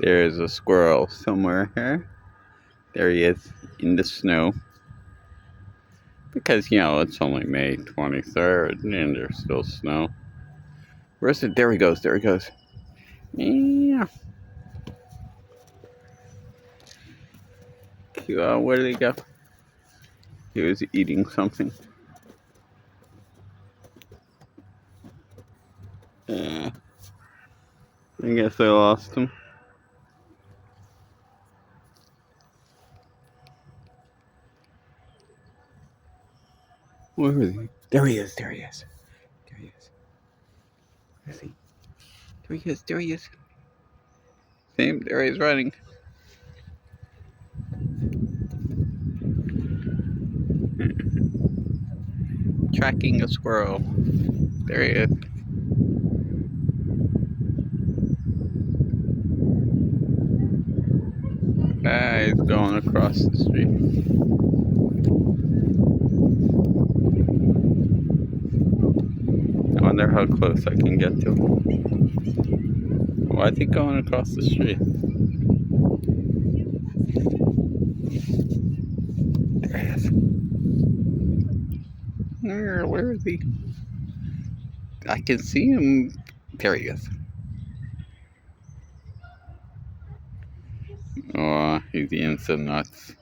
There's a squirrel somewhere here. There he is in the snow. Because, it's only May 23rd and there's still snow. Where's it? There he goes. There he goes. Yeah. Where did he go? He was eating something. I guess I lost him. Where is he? There he is. There he is. There he is. Where is he? There he is. There he is. Same. There he is running. Tracking a squirrel. There he is. He's going across the street. I wonder how close I can get to him. Why is he going across the street? There he is. Where is he? I can see him. There he is. Oh, he's eating some nuts.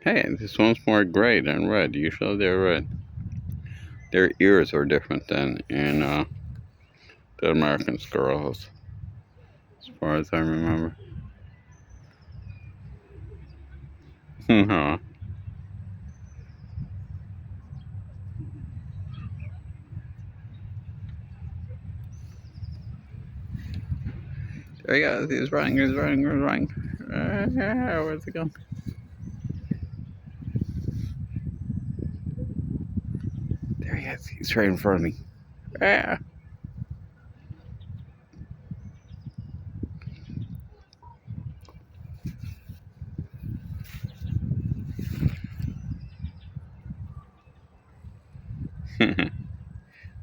Hey, this one's more gray than red. Usually they're red. Their ears are different than in the American squirrels, as far as I remember. Huh. There he goes. He's running. He's running. He's running. Where's he going? There he is. He's right in front of me. Ah.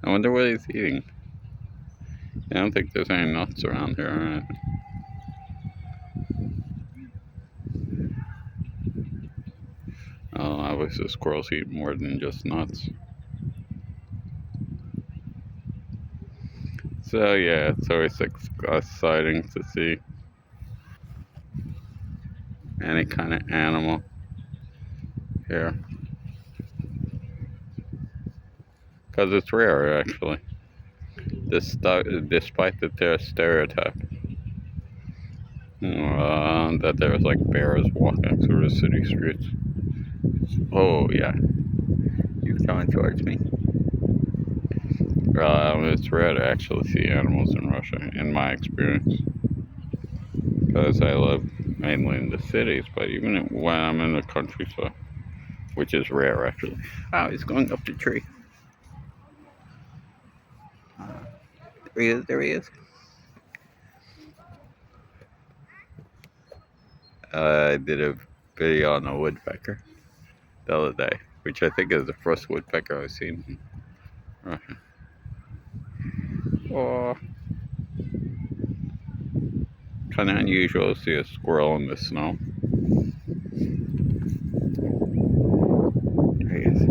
I wonder what he's eating. I don't think there's any nuts around here or anything. Oh, obviously squirrels eat more than just nuts. So yeah, it's always exciting to see any kind of animal here. Because it's rare, actually. Despite the stereotype that there's like bears walking through the city streets. Oh yeah, he's coming towards me. It's rare to actually see animals in Russia, in my experience, because I live mainly in the cities. But even when I'm in the countryside, which is rare actually. Oh, he's going up the tree. There he is. There he is. I did a video on a woodpecker the other day, which I think is the first woodpecker I've seen in Russia. Oh, kind of unusual to see a squirrel in the snow. There he is.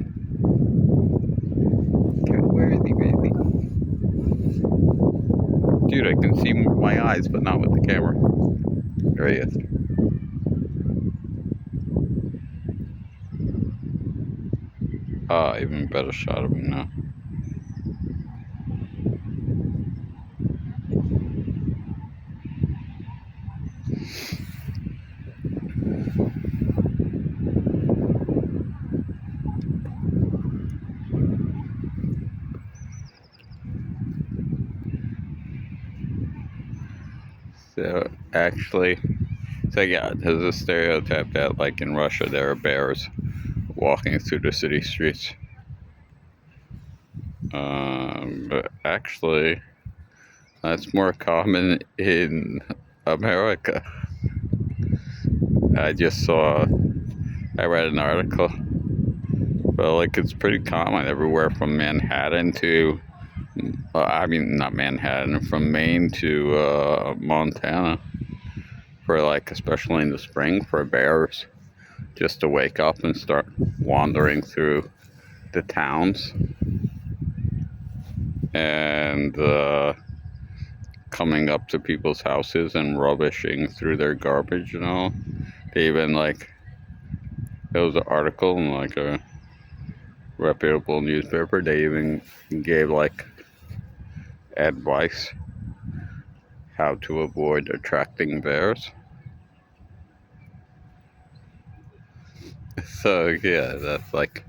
Okay, where is he, baby? Dude, I can see my eyes, but not with the camera. There he is. Even better shot of him now. So actually, yeah, there's a stereotype that like in Russia there are bears walking through the city streets. But actually, that's more common in America. I read an article But like it's pretty common everywhere from Manhattan to, I mean not Manhattan, from Maine to Montana, for like especially in the spring for bears just to wake up and start wandering through the towns and coming up to people's houses and rubbishing through their garbage and all. They even like, there was an article in like a reputable newspaper. They even gave like advice how to avoid attracting bears. So yeah, that's like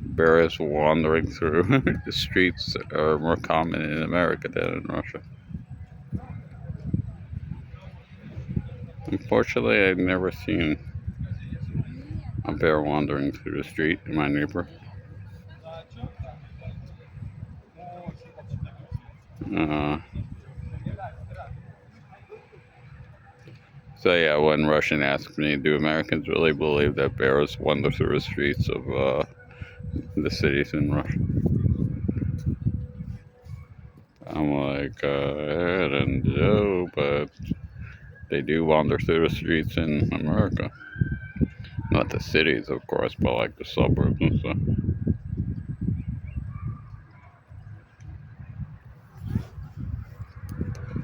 bears wandering through the streets are more common in America than in Russia. Unfortunately, I've never seen a bear wandering through the street in my neighborhood. Uh, so yeah, when Russian asked me, do Americans really believe that bears wander through the streets of the cities in Russia? I'm like, I don't know, but they do wander through the streets in America. Not the cities, of course, but like the suburbs and stuff.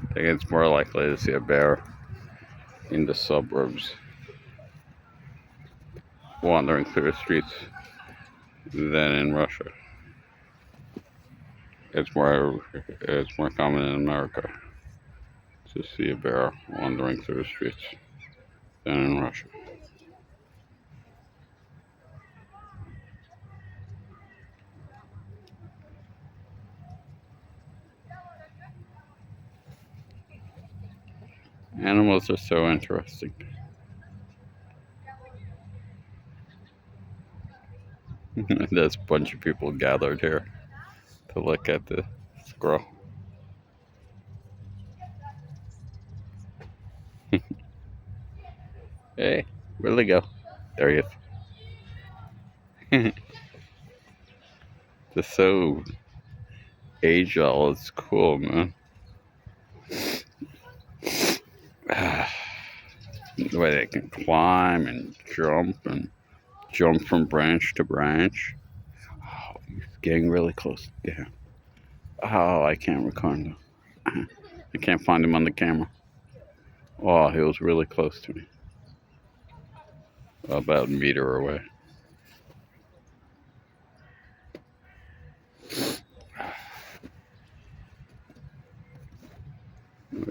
I think it's more likely to see a bear in the suburbs wandering through the streets than in Russia. It's more common in America to see a bear wandering through the streets than in Russia. Animals are so interesting. There's a bunch of people gathered here to look at the squirrel. Hey, where'd they go? There he is. Just so agile, it's cool, man. The way they can climb and jump from branch to branch. Oh, he's getting really close. Yeah. Oh, I can't record him. I can't find him on the camera. Oh, he was really close to me. About a meter away.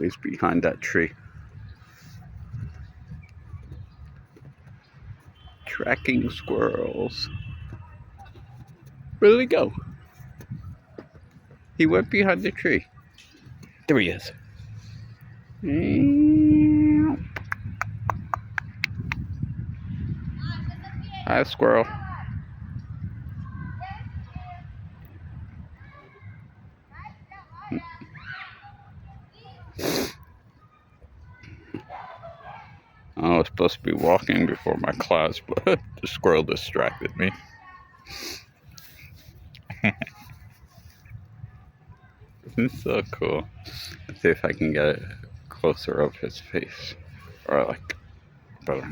He's behind that tree. Tracking squirrels. Where did he go? He went behind the tree. There he is. Hi, squirrel. I was supposed to be walking before my class, but the squirrel distracted me. It's so cool. Let's see if I can get it closer of his face. Or like better.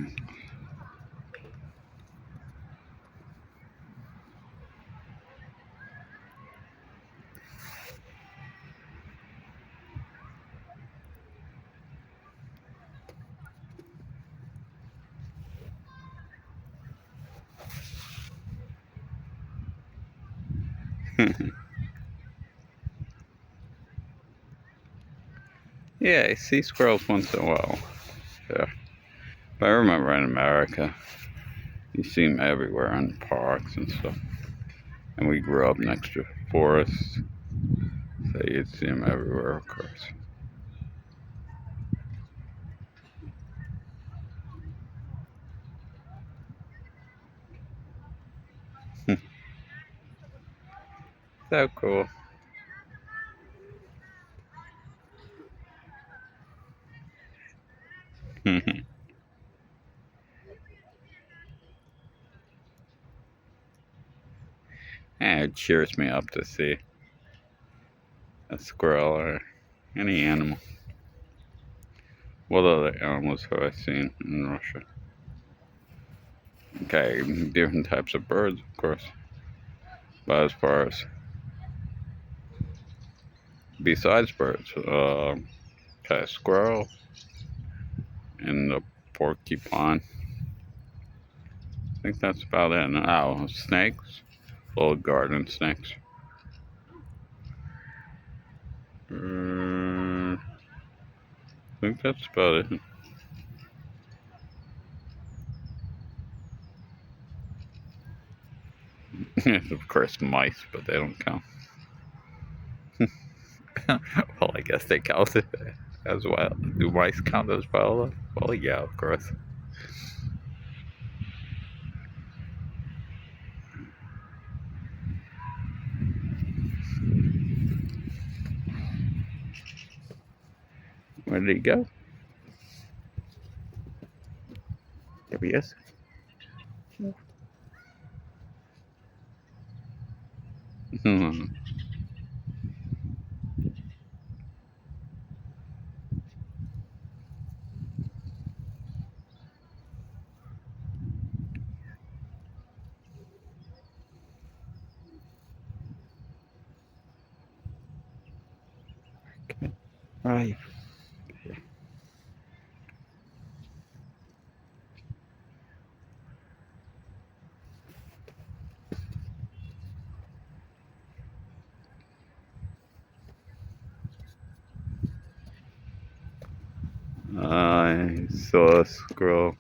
Yeah, I see squirrels once in a while. Yeah. But I remember in America, you see them everywhere in parks and stuff. And we grew up next to forests, so you'd see them everywhere, of course. So cool. cheers me up to see a squirrel or any animal. What other animals have I seen in Russia? Okay, different types of birds, of course. But as far as besides birds, okay, squirrel and the porcupine. I think that's about it. Oh, snakes, little garden snakes. I think that's about it. Of course, mice, but they don't count. Well, I guess they count as well. Do mice count as well? Well, yeah, of course. Where did he go? There he is. Right. I saw a squirrel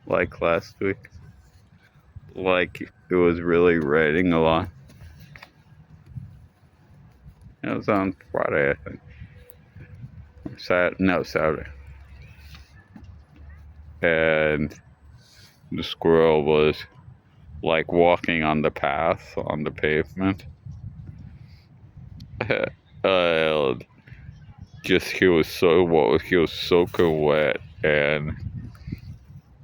like last week. Like it was really raining a lot. It was on Friday, I think. Saturday. And the squirrel was like walking on the path on the pavement. He was soaking wet, and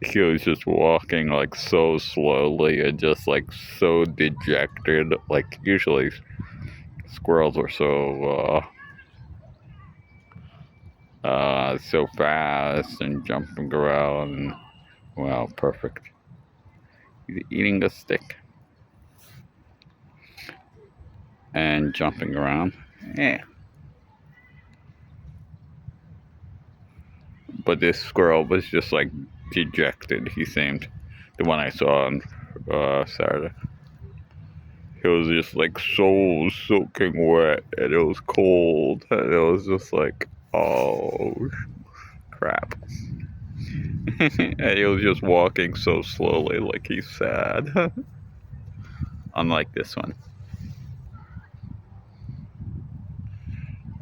he was just walking like so slowly and just like so dejected. Like usually squirrels are so fast and jumping around. And, wow, perfect. He's eating a stick and jumping around. Yeah. But this squirrel was just like dejected, he seemed. The one I saw on Saturday. He was just like so soaking wet, and it was cold, and it was just like, oh crap. And he was just walking so slowly, like he's sad. Unlike this one.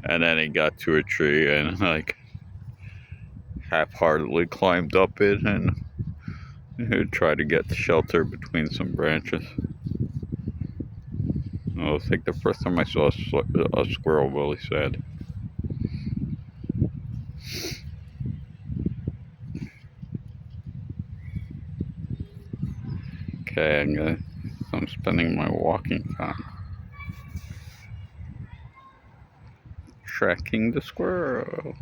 And then he got to a tree and like half-heartedly climbed up it and tried to get shelter between some branches. It was like the first time I saw a squirrel really sad. Okay, I'm spending my walking time tracking the squirrel.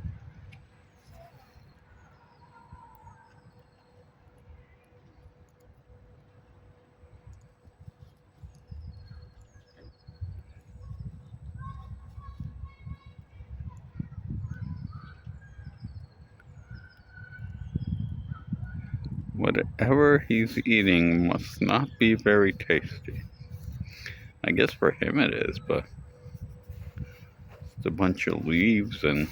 Whatever he's eating must not be very tasty. I guess for him it is, but it's a bunch of leaves and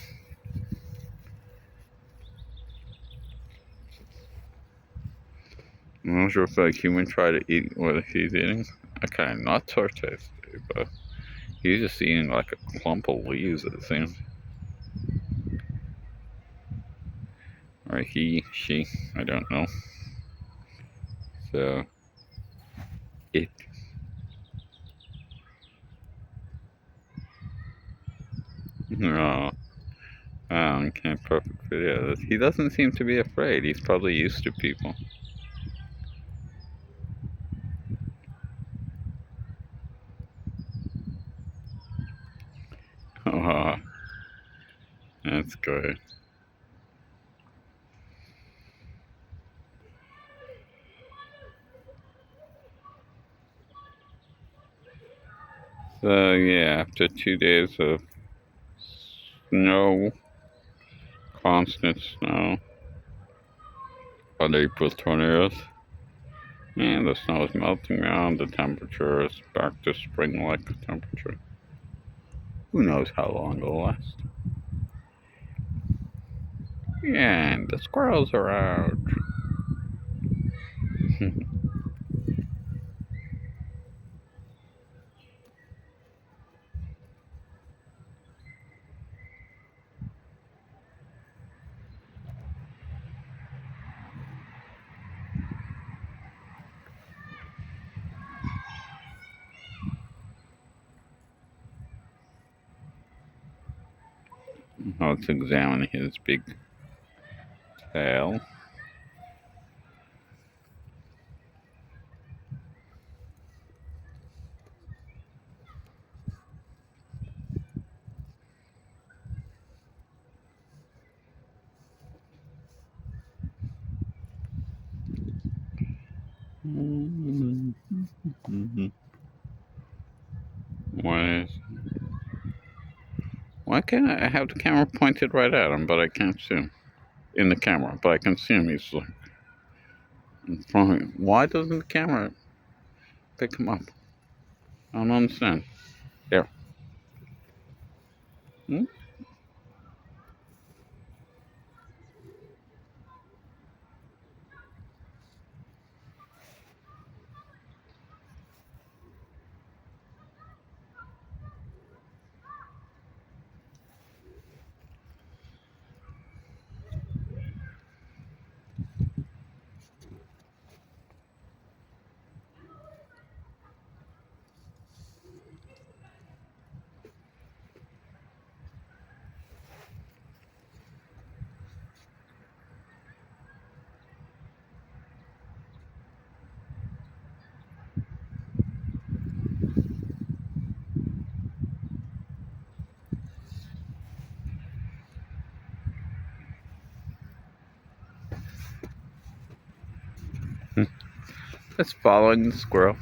I'm not sure if a human try to eat what he's eating. Okay, nuts are tasty, but he's just eating like a clump of leaves, it seems. Or he, she, I don't know. So, it. No. Okay, perfect video. He doesn't seem to be afraid. He's probably used to people. Oh, that's good. So yeah, after 2 days of snow, constant snow, on April 20th, and the snow is melting around, the temperature is back to spring-like temperature. Who knows how long it'll last? And the squirrels are out. Let's examine his big tail. Why, why can't I have the camera pointed right at him, but I can't see him? In the camera, but I can see him. He's like in front of me. Why doesn't the camera pick him up? I don't understand. There. Hmm? It's following the squirrel.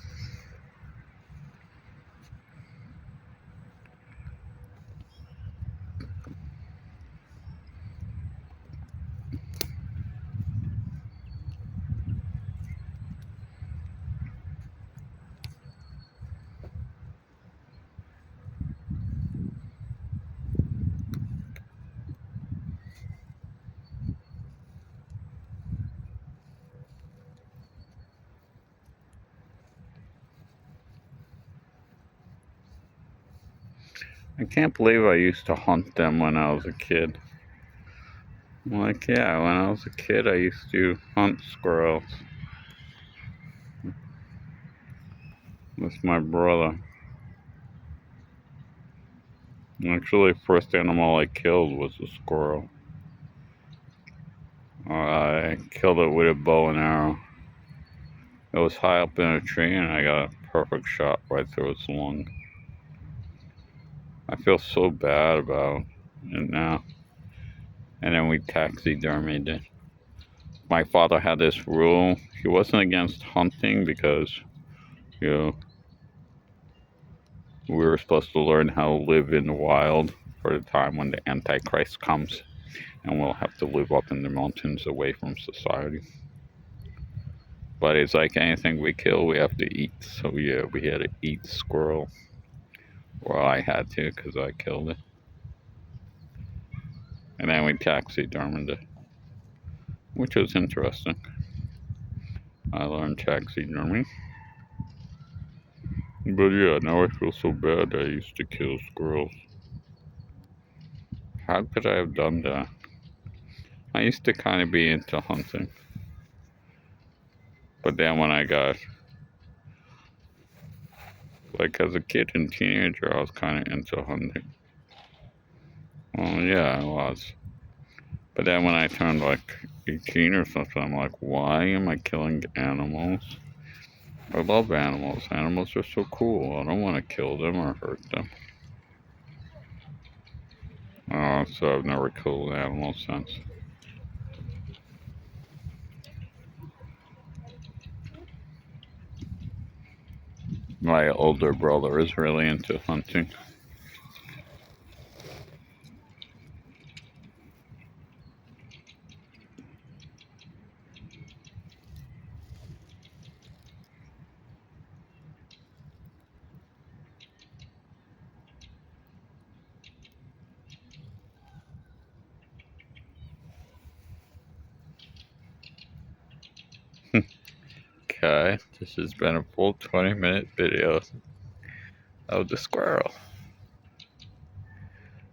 I can't believe I used to hunt them when I was a kid. Like, yeah, when I was a kid, I used to hunt squirrels with my brother. Actually, first animal I killed was a squirrel. I killed it with a bow and arrow. It was high up in a tree, and I got a perfect shot right through its lung. I feel so bad about it now. And then we taxidermied it. My father had this rule. He wasn't against hunting because, you know, we were supposed to learn how to live in the wild for the time when the Antichrist comes, and we'll have to live up in the mountains away from society. But it's like anything we kill, we have to eat. So yeah, we had to eat squirrel. Well, I had to because I killed it. And then we taxidermied it, which was interesting. I learned taxidermy. But yeah, now I feel so bad I used to kill squirrels. How could I have done that? I used to kind of be into hunting. But then when I got, like as a kid and teenager, I was kind of into hunting. Well, yeah, I was. But then when I turned like 18 or something, I'm like, why am I killing animals? I love animals. Animals are so cool. I don't want to kill them or hurt them. So I've never killed an animal since. My older brother is really into hunting. Okay, this has been a full 20-minute video of the squirrel.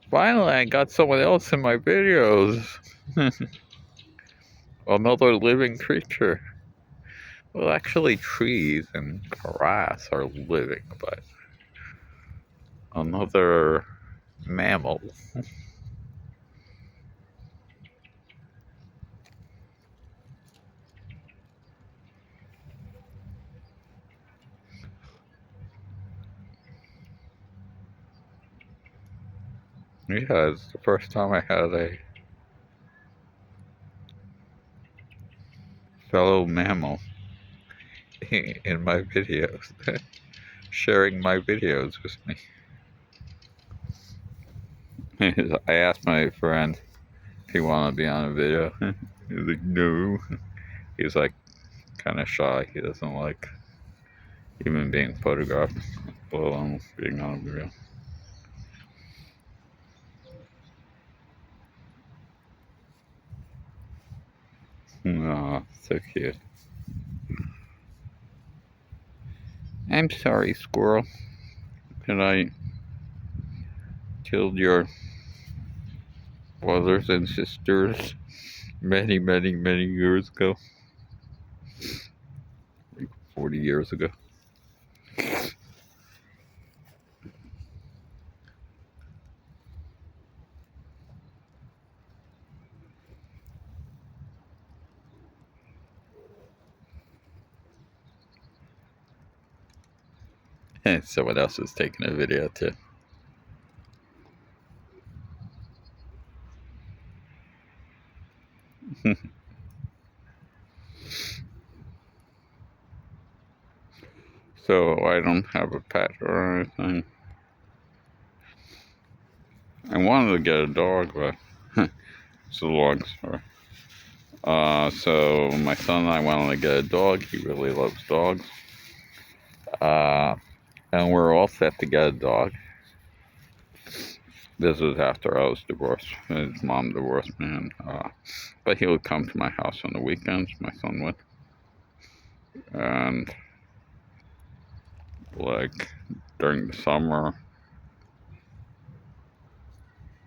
Finally, I got someone else in my videos. Another living creature. Well, actually, trees and grass are living, but another mammal. Yeah, it's the first time I had a fellow mammal in my videos, sharing my videos with me. I asked my friend if he wanted to be on a video. He's like, no. He's like kind of shy. He doesn't like even being photographed, let alone being on a video. Aw, so cute. I'm sorry, Squirrel, that I killed your brothers and sisters many, many, many years ago. Like 40 years ago. And someone else is taking a video too. So I don't have a pet or anything. I wanted to get a dog, but it's a long story. So my son and I wanted to get a dog. He really loves dogs. And we're all set to get a dog. This was after I was divorced. His mom divorced me, but he would come to my house on the weekends. My son would, and like during the summer,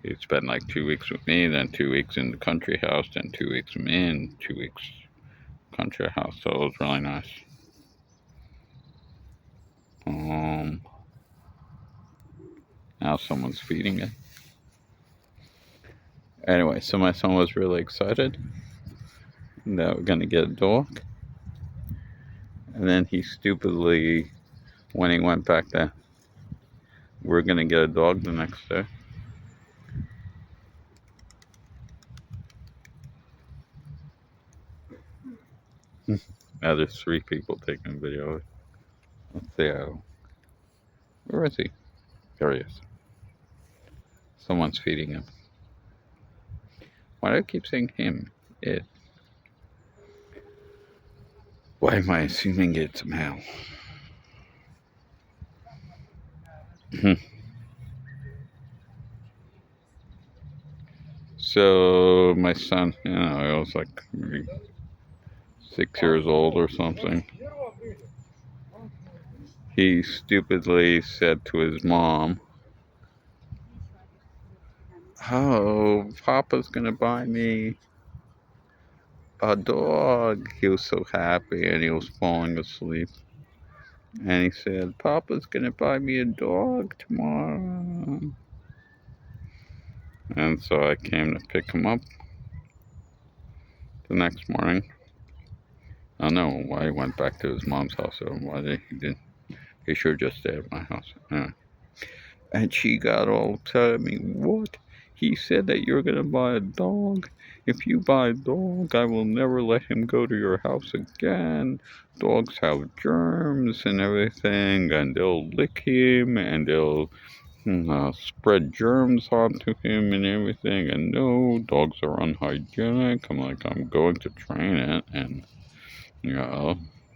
he'd spend like 2 weeks with me, then 2 weeks in the country house, then 2 weeks with me, and 2 weeks country house. So it was really nice. Now someone's feeding it. Anyway, so my son was really excited that we're gonna get a dog, and then he stupidly, when he went back there, we're gonna get a dog the next day. Now there's 3 people taking video. Let's see how. Where is he? There he is. Someone's feeding him. Why do I keep saying him? It. Why am I assuming it's male? So my son, he was like maybe 6 years old or something. He stupidly said to his mom, "Oh, Papa's gonna buy me a dog." He was so happy and he was falling asleep. And he said, "Papa's gonna buy me a dog tomorrow." And so I came to pick him up the next morning. I don't know why he went back to his mom's house or why he didn't. He should just stay at my house. Yeah. And she got all upset at me. "What? He said that you're gonna buy a dog. If you buy a dog, I will never let him go to your house again. Dogs have germs and everything, and they'll lick him, and they'll spread germs onto him and everything. And no, dogs are unhygienic. I'm like, I'm going to train it, and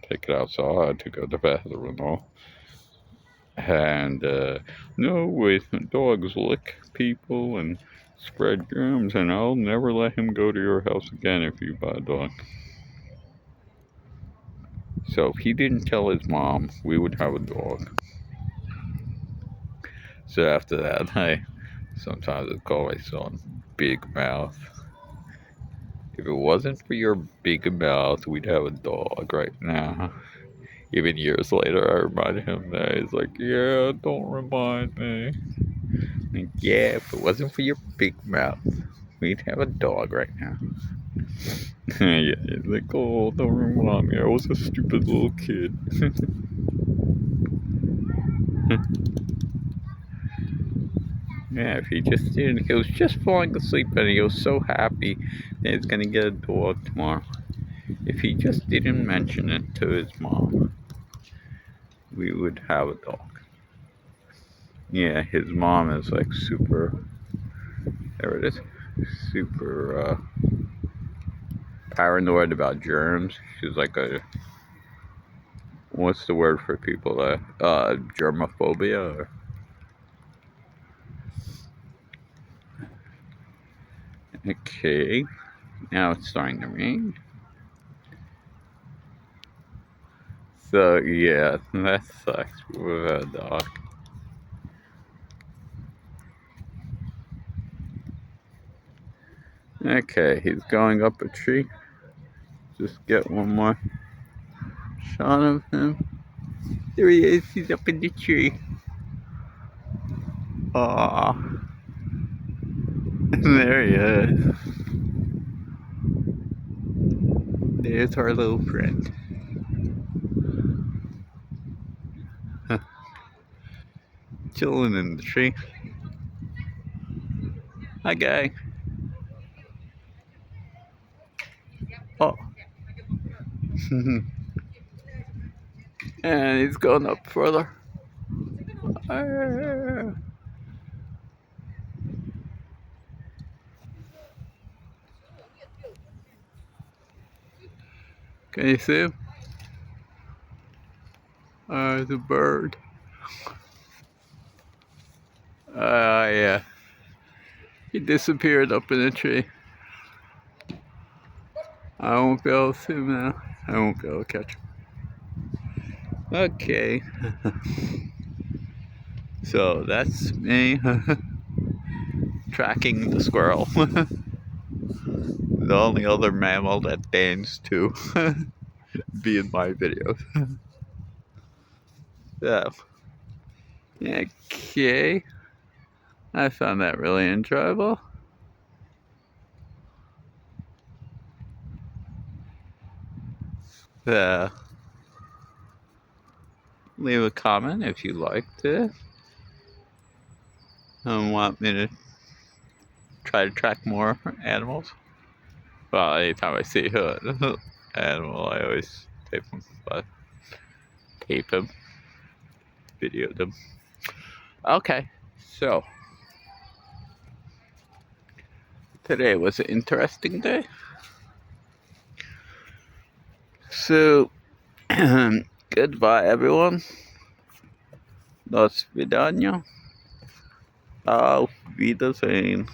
take it outside to go to the bathroom and all. And no, with dogs lick people and spread germs, and I'll never let him go to your house again if you buy a dog. So if he didn't tell his mom, we would have a dog. So after that, I sometimes would call my son Big Mouth. If it wasn't for your big mouth, we'd have a dog right now. Even years later, I remind him that. He's like, yeah, don't remind me. Like, yeah, if it wasn't for your big mouth, we'd have a dog right now. Yeah, he's like, oh, don't remind me. I was a stupid little kid. Yeah, if he just didn't, he was just falling asleep and he was so happy that he's gonna get a dog tomorrow. If he just didn't mention it to his mom, we would have a dog. Yeah, his mom is like super, there it is, super paranoid about germs. She's like what's the word for people that, germophobia? Or, okay, now it's starting to rain. So yeah, that sucks with a dog. Okay, he's going up a tree. Just get one more shot of him. There he is, he's up in the tree. Aww. There he is. There's our little friend. Chilling in the tree. Hi, guy. Oh. And he's going up further. Can you see him? The bird. Yeah. He disappeared up in the tree. I won't be able to see him now. I won't be able to catch him. Okay. So that's me tracking the squirrel. The only other mammal that deigns to be in my videos. Yeah. Okay. I found that really enjoyable. Leave a comment if you liked it and want me to try to track more animals. Well, anytime I see an animal, I always tape them, video them. Okay, so today was an interesting day. So, goodbye, everyone. До свидания. Auf Wiedersehen.